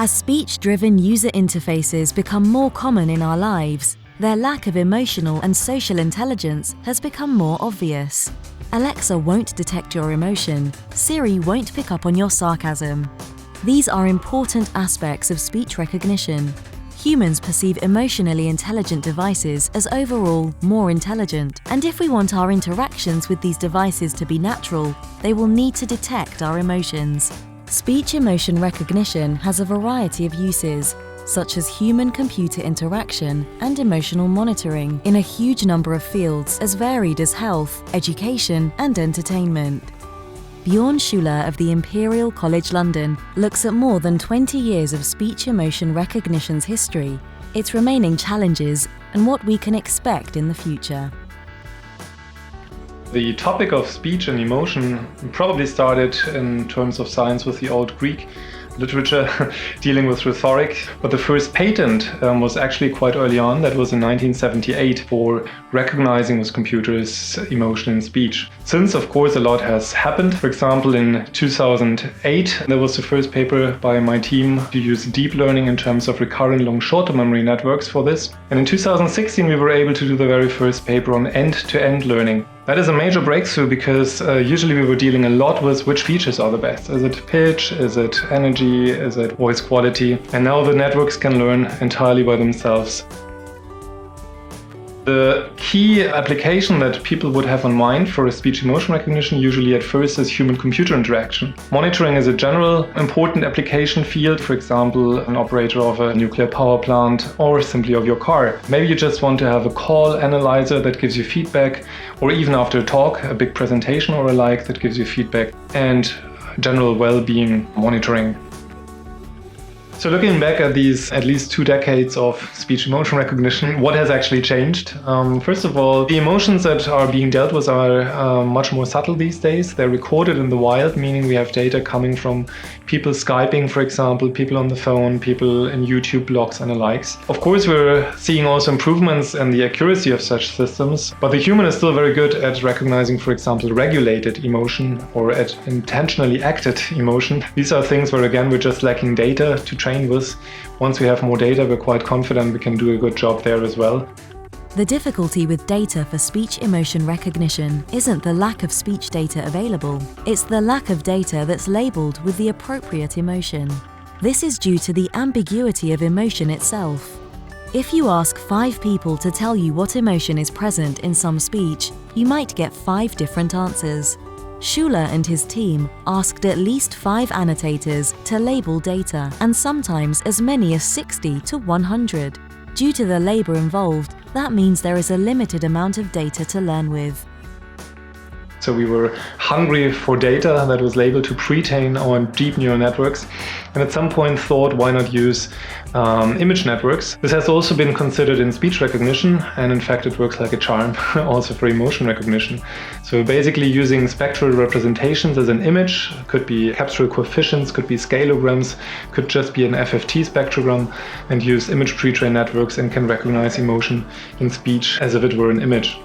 As speech-driven user interfaces become more common in our lives, their lack of emotional and social intelligence has become more obvious. Alexa won't detect your emotion. Siri won't pick up on your sarcasm. These are important aspects of speech recognition. Humans perceive emotionally intelligent devices as overall more intelligent, and if we want our interactions with these devices to be natural, they will need to detect our emotions. Speech-emotion recognition has a variety of uses, such as human-computer interaction and emotional monitoring in a huge number of fields as varied as health, education, and entertainment. Bjorn Schuler of the Imperial College London looks at more than 20 years of speech-emotion recognition's history, its remaining challenges, and what we can expect in the future. The topic of speech and emotion probably started in terms of science with the old Greek literature dealing with rhetoric, but the first patent was actually quite early on. That was in 1978 for recognizing with computers emotion in speech. Since, of course, a lot has happened. For example, in 2008 there was the first paper by my team to use deep learning in terms of recurrent long short-term memory networks for this, and in 2016 we were able to do the very first paper on end-to-end learning. That is a major breakthrough because usually we were dealing a lot with which features are the best. Is it pitch? Is it energy? Is it voice quality? And now the networks can learn entirely by themselves. The key application that people would have on mind for a speech-emotion recognition usually at first is human-computer interaction. Monitoring is a general important application field, for example, an operator of a nuclear power plant or simply of your car. Maybe you just want to have a call analyzer that gives you feedback, or even after a talk, a big presentation or a like that gives you feedback, and general well-being monitoring. So looking back at these at least 2 decades of speech-emotion recognition, what has actually changed? First of all, the emotions that are being dealt with are much more subtle these days. They're recorded in the wild, meaning we have data coming from people Skyping, for example, people on the phone, people in YouTube blogs and the likes. Of course, we're seeing also improvements in the accuracy of such systems, but the human is still very good at recognizing, for example, regulated emotion or at intentionally acted emotion. These are things where, again, we're just lacking data to train with. Once we have more data, we're quite confident we can do a good job there as well. The difficulty with data for speech-emotion recognition isn't the lack of speech data available, it's the lack of data that's labeled with the appropriate emotion. This is due to the ambiguity of emotion itself. If you ask 5 people to tell you what emotion is present in some speech, you might get 5 different answers. Schuler and his team asked at least 5 annotators to label data, and sometimes as many as 60 to 100. Due to the labor involved, that means there is a limited amount of data to learn with. So we were hungry for data that was labeled to pre-train our deep neural networks, and at some point thought, why not use image networks? This has also been considered in speech recognition, and in fact it works like a charm also for emotion recognition. So basically using spectral representations as an image, could be capsular coefficients, could be scalograms, could just be an FFT spectrogram, and use image pre-trained networks and can recognize emotion in speech as if it were an image.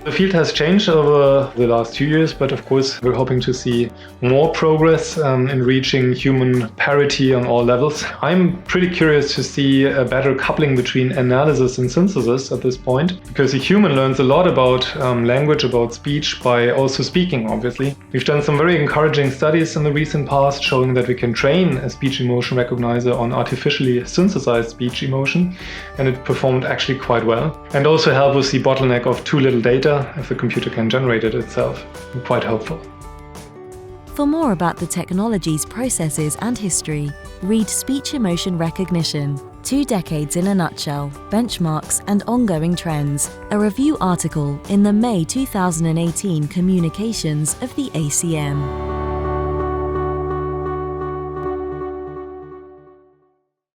The field has changed over the last 2 years, but of course we're hoping to see more progress in reaching human parity on all levels. I'm pretty curious to see a better coupling between analysis and synthesis at this point, because a human learns a lot about language, about speech by also speaking, obviously. We've done some very encouraging studies in the recent past showing that we can train a speech emotion recognizer on artificially synthesized speech emotion, and it performed actually quite well. And also help with the bottleneck of too little data if the computer can generate it itself. I'm quite hopeful. For more about the technology's processes and history, read Speech-Emotion Recognition, 2 Decades in a Nutshell, Benchmarks and Ongoing Trends, a review article in the May 2018 Communications of the ACM.